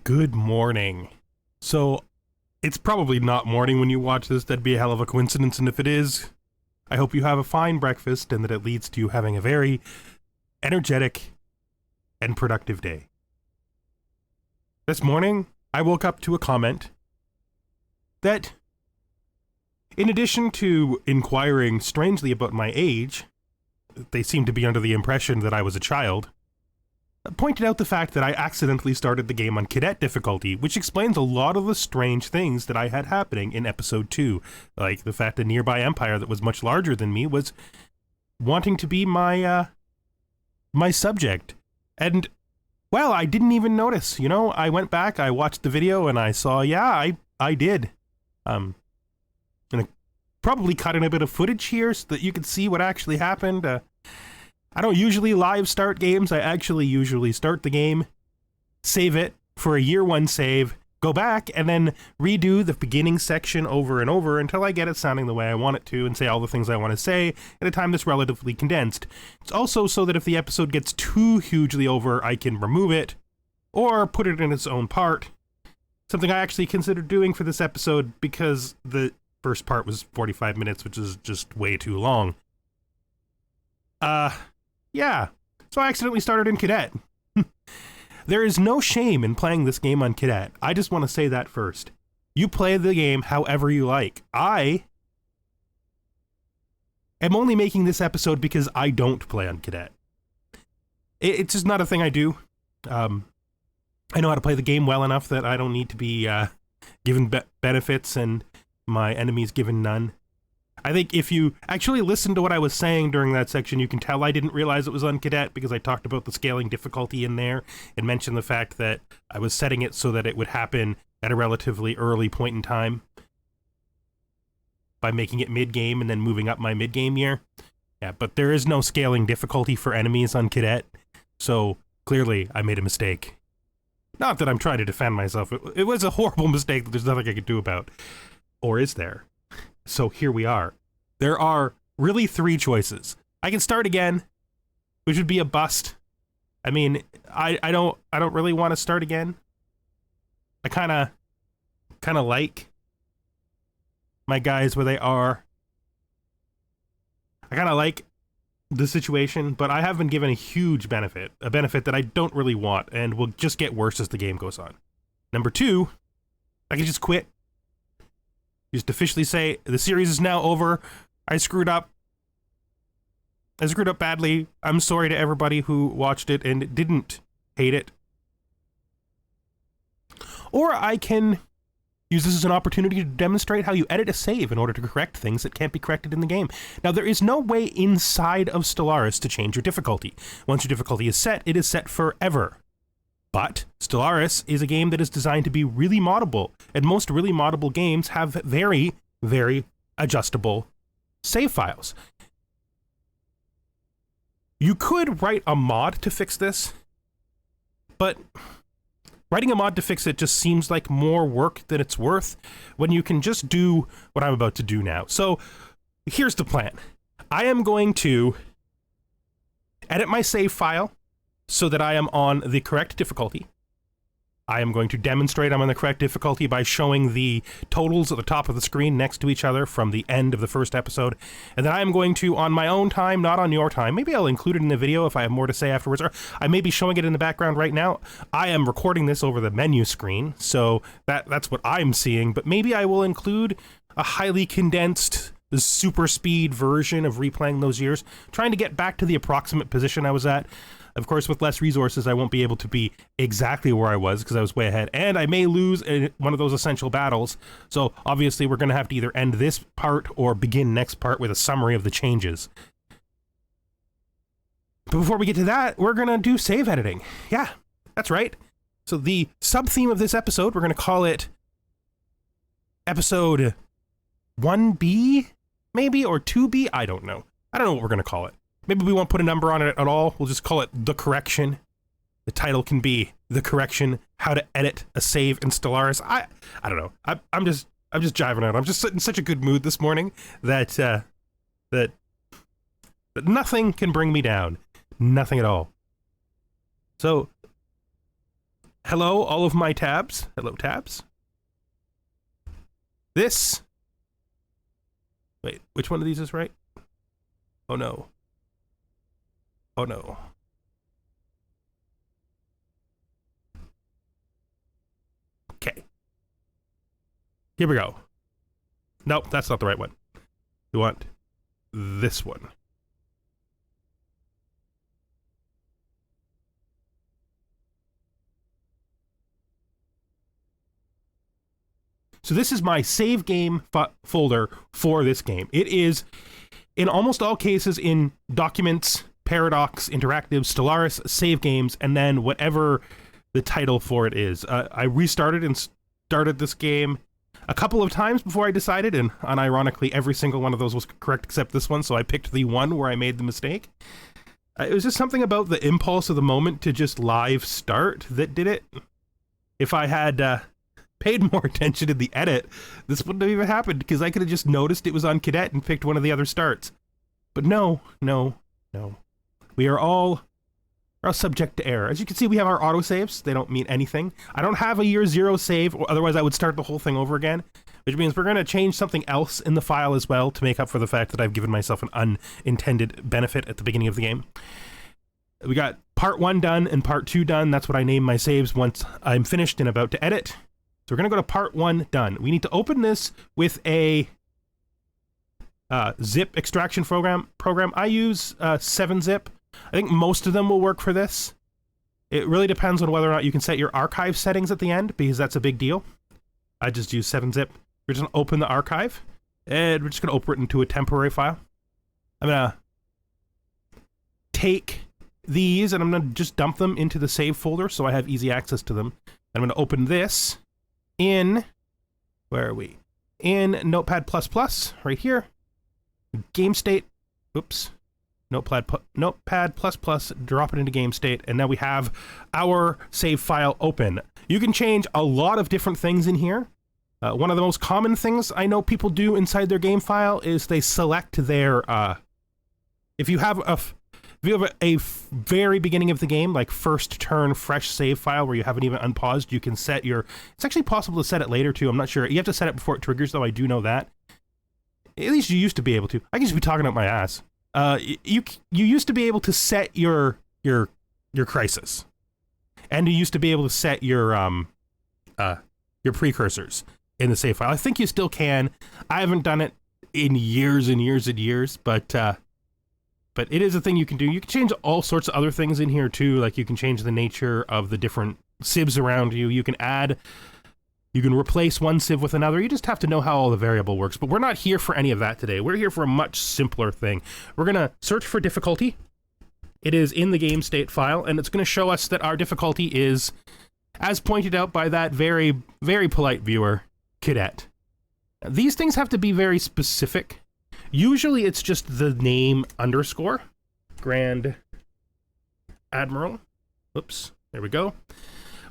Good morning. So, it's probably not morning when you watch this. That'd be a hell of a coincidence, and if it is, I hope you have a fine breakfast and that it leads to you having a very energetic and productive day. This morning, I woke up to a comment that, in addition to inquiring strangely about my age, they seemed to be under the impression that I was a child, pointed out the fact that I accidentally started the game on Cadet difficulty, which explains a lot of the strange things that I had happening in episode 2, like the fact a nearby empire that was much larger than me was wanting to be my subject. And, well, I didn't even notice, I went back, I watched the video, and I saw, I did. And I probably cut in a bit of footage here so that you could see what actually happened. I don't usually live start games. I actually usually start the game, save it for a year one save, go back, and then redo the beginning section over and over until I get it sounding the way I want it to and say all the things I want to say at a time that's relatively condensed. It's also so that if the episode gets too hugely over, I can remove it or put it in its own part. Something I actually considered doing for this episode because the first part was 45 minutes, which is just way too long. Yeah, so I accidentally started in Cadet. There is no shame in playing this game on Cadet. I just want to say that first. You play the game however you like. I am only making this episode because I don't play on Cadet. It's just not a thing I do. I know how to play the game well enough that I don't need to be given benefits and my enemies given none. I think if you actually listen to what I was saying during that section, you can tell I didn't realize it was on Cadet because I talked about the scaling difficulty in there and mentioned the fact that I was setting it so that it would happen at a relatively early point in time by making it mid-game and then moving up my mid-game year. Yeah, but there is no scaling difficulty for enemies on Cadet, so clearly I made a mistake. Not that I'm trying to defend myself. It was a horrible mistake that there's nothing I could do about. Or is there? So here we are. There are really 3 choices. I can start again, which would be a bust. I mean, I don't really want to start again. I kind of like my guys where they are. I kind of like the situation, but I have been given a huge benefit, a benefit that I don't really want and will just get worse as the game goes on. Number 2, I can just quit. Just officially say, the series is now over. I screwed up. I screwed up badly. I'm sorry to everybody who watched it and didn't hate it. Or I can use this as an opportunity to demonstrate how you edit a save in order to correct things that can't be corrected in the game. Now, there is no way inside of Stellaris to change your difficulty. Once your difficulty is set, it is set forever. But Stellaris is a game that is designed to be really moddable, and most really moddable games have very, very adjustable save files. You could write a mod to fix this, but writing a mod to fix it just seems like more work than it's worth when you can just do what I'm about to do now. So here's the plan. I am going to edit my save file so that I am on the correct difficulty. I am going to demonstrate I'm on the correct difficulty by showing the totals at the top of the screen next to each other from the end of the first episode. And then I am going to, on my own time, not on your time, maybe I'll include it in the video if I have more to say afterwards, or I may be showing it in the background right now. I am recording this over the menu screen, so that's what I'm seeing, but maybe I will include a highly condensed, super speed version of replaying those years, trying to get back to the approximate position I was at. Of course, with less resources, I won't be able to be exactly where I was because I was way ahead, and I may lose one of those essential battles. So obviously, we're going to have to either end this part or begin next part with a summary of the changes. But before we get to that, we're going to do save editing. Yeah, that's right. So the sub-theme of this episode, we're going to call it episode 1B, maybe, or 2B? I don't know. I don't know what we're going to call it. Maybe we won't put a number on it at all. We'll just call it The Correction. The title can be The Correction, How to Edit a Save in Stellaris. I don't know. I'm just jiving out. I'm just in such a good mood this morning that nothing can bring me down. Nothing at all. So Hello, all of my tabs. Hello, tabs. This. Wait, which one of these is right? Oh no. Oh no. Okay. Here we go. Nope, that's not the right one. We want this one. So this is my save game folder for this game. It is, in almost all cases, in Documents, Paradox, Interactive, Stellaris, Save Games, and then whatever the title for it is. I restarted and started this game a couple of times before I decided, and unironically, every single one of those was correct except this one, so I picked the one where I made the mistake. It was just something about the impulse of the moment to just live start that did it. If I had paid more attention to the edit, this wouldn't have even happened, because I could have just noticed it was on Cadet and picked one of the other starts. But no. We are all subject to error. As you can see, we have our autosaves. They don't mean anything. I don't have a year zero save, or otherwise I would start the whole thing over again, which means we're going to change something else in the file as well to make up for the fact that I've given myself an unintended benefit at the beginning of the game. We got part 1 done and part 2 done. That's what I name my saves once I'm finished and about to edit. So we're going to go to part 1 done. We need to open this with a zip extraction program. I use 7-zip. I think most of them will work for this. It really depends on whether or not you can set your archive settings at the end, because that's a big deal. I just use 7-zip. We're just going to open the archive, and we're just going to open it into a temporary file. I'm going to take these, and I'm going to just dump them into the save folder so I have easy access to them. I'm going to open this in, where are we? In Notepad++, right here. Game state, oops. Notepad++, drop it into game state, and now we have our save file open. You can change a lot of different things in here. One of the most common things I know people do inside their game file is they select their, if you have a very beginning of the game, like first turn fresh save file where you haven't even unpaused, you can set your, it's actually possible to set it later too, I'm not sure. You have to set it before it triggers though, I do know that. At least you used to be able to. I can just be talking out my ass. You used to be able to set your crisis, and you used to be able to set your precursors in the save file. I think you still can. I haven't done it in years and years and years, but it is a thing you can do. You can change all sorts of other things in here too. Like you can change the nature of the different sieves around you. You can replace one sieve with another. You just have to know how all the variable works. But we're not here for any of that today. We're here for a much simpler thing. We're going to search for difficulty. It is in the game state file, and it's going to show us that our difficulty is, as pointed out by that very, very polite viewer, Cadet. These things have to be very specific. Usually it's just the name underscore. Grand Admiral. Oops, there we go.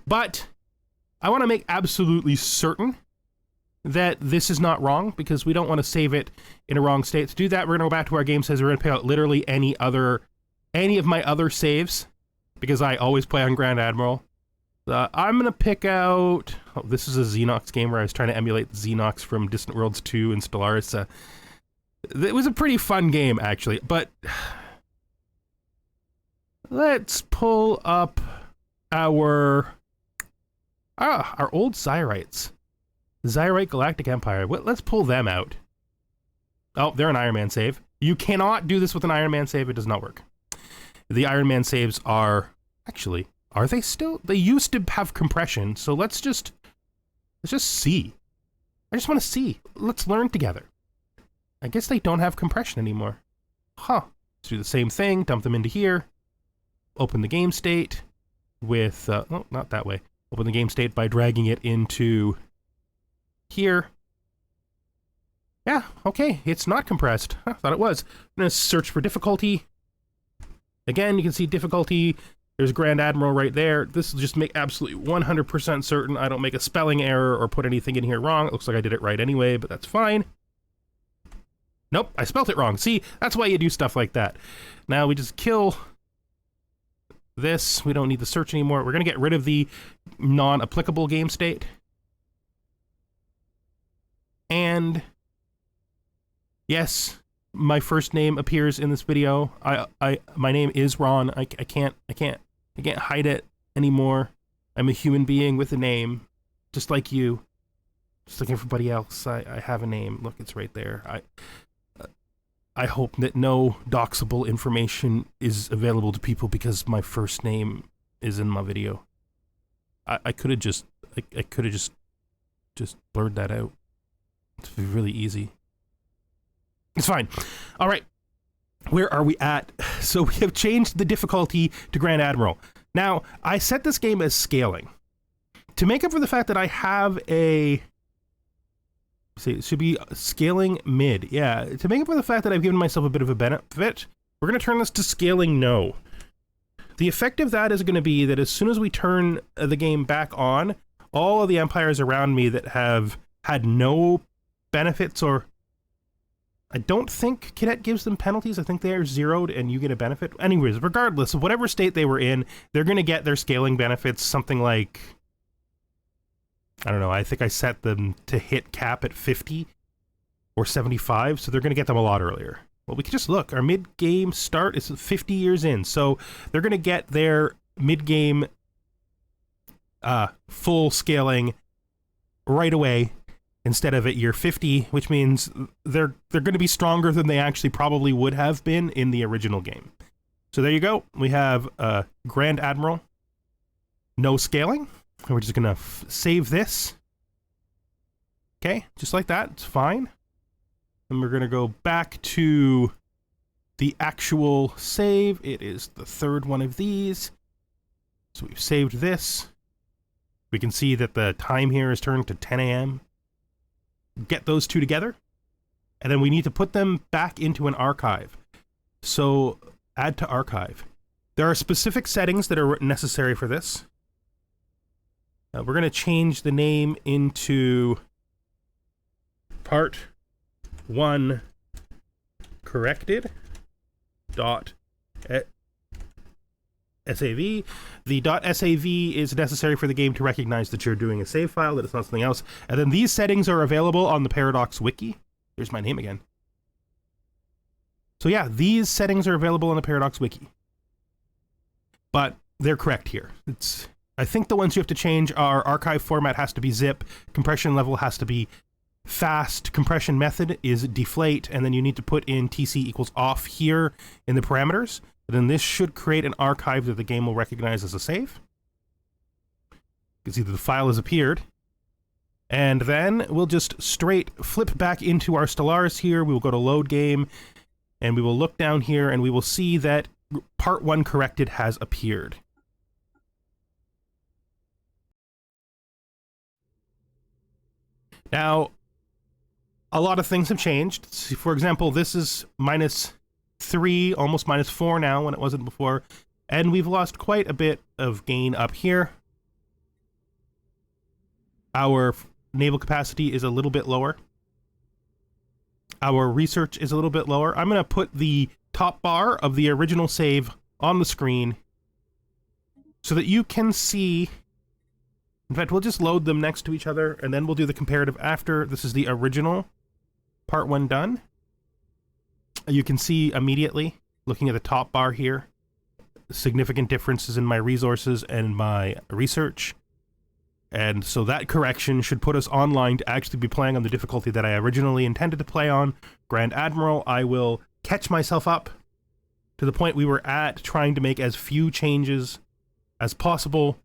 But I want to make absolutely certain that this is not wrong, because we don't want to save it in a wrong state. To do that, we're going to go back to our game says we're going to pick out literally any of my other saves, because I always play on Grand Admiral. I'm going to pick out, oh, this is a Xenox game where I was trying to emulate Xenox from Distant Worlds 2 and Stellaris. It was a pretty fun game, actually, but let's pull up our old Xyrites. Xyrite Galactic Empire. Let's pull them out. Oh, they're an Iron Man save. You cannot do this with an Iron Man save. It does not work. The Iron Man saves are... Actually, are they still? They used to have compression, so let's just see. I just want to see. Let's learn together. I guess they don't have compression anymore. Huh. Let's do the same thing. Dump them into here. Open the game state with... oh, not that way. Open the game state by dragging it into here. Yeah, okay, it's not compressed. I thought it was. I'm going to search for difficulty. Again, you can see difficulty. There's Grand Admiral right there. This will just make absolutely 100% certain I don't make a spelling error or put anything in here wrong. It looks like I did it right anyway, but that's fine. Nope, I spelt it wrong. See, that's why you do stuff like that. Now we just kill this. We don't need the search anymore. We're going to get rid of the non-applicable game state. And yes, my first name appears in this video. My name is Ron. I can't hide it anymore. I'm a human being with a name, just like you, just like everybody else. I have a name. Look, it's right there. I hope that no doxable information is available to people because my first name is in my video. I could have just blurred that out. It's really easy. It's fine. All right. Where are we at? So we have changed the difficulty to Grand Admiral. Now, I set this game as scaling. To make up for the fact that I have a... See, it should be scaling mid. Yeah, to make up for the fact that I've given myself a bit of a benefit, we're going to turn this to scaling no. The effect of that is going to be that as soon as we turn the game back on, all of the empires around me that have had no benefits, or I don't think Cadet gives them penalties. I think they are zeroed and you get a benefit. Anyways, regardless of whatever state they were in, they're going to get their scaling benefits, something like... I don't know, I think I set them to hit cap at 50 or 75, so they're going to get them a lot earlier. Well, we can just look. Our mid-game start is 50 years in, so they're going to get their mid-game full scaling right away instead of at year 50, which means they're going to be stronger than they actually probably would have been in the original game. So there you go. We have Grand Admiral, no scaling. We're just gonna save this. Okay, just like that, it's fine. And we're gonna go back to the actual save. It is the third one of these. So we've saved this. We can see that the time here is turned to 10 a.m. Get those two together. And then we need to put them back into an archive. So add to archive. There are specific settings that are necessary for this. We're going to change the name into part 1 corrected dot SAV. The .sav is necessary for the game to recognize that you're doing a save file, that it's not something else. And then these settings are available on the Paradox Wiki. There's my name again. So yeah, these settings are available on the Paradox Wiki. But they're correct here. I think the ones you have to change are archive format has to be zip, compression level has to be fast, compression method is deflate, and then you need to put in TC equals off here in the parameters. And then this should create an archive that the game will recognize as a save. You can see that the file has appeared. And then we'll just straight flip back into our Stellaris here. We will go to load game, and we will look down here, and we will see that part 1 corrected has appeared. Now, a lot of things have changed. For example, this is -3, almost -4 now when it wasn't before. And we've lost quite a bit of gain up here. Our naval capacity is a little bit lower. Our research is a little bit lower. I'm going to put the top bar of the original save on the screen so that you can see. In fact, we'll just load them next to each other, and then we'll do the comparative after. This is the original part 1 done. You can see immediately, looking at the top bar here, significant differences in my resources and my research. And so that correction should put us online to actually be playing on the difficulty that I originally intended to play on, Grand Admiral. I will catch myself up to the point we were at, trying to make as few changes as possible.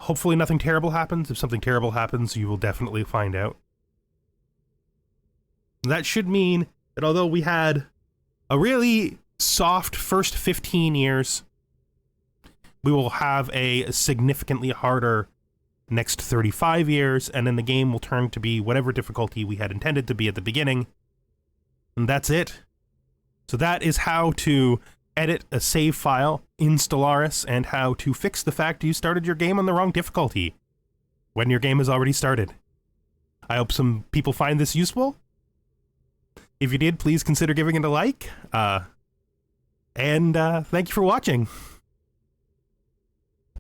Hopefully nothing terrible happens. If something terrible happens, you will definitely find out. That should mean that although we had a really soft first 15 years, we will have a significantly harder next 35 years, and then the game will turn to be whatever difficulty we had intended to be at the beginning. And that's it. So that is how to edit a save file in Stellaris, and how to fix the fact you started your game on the wrong difficulty when your game has already started. I hope some people find this useful. If you did, please consider giving it a like. And thank you for watching.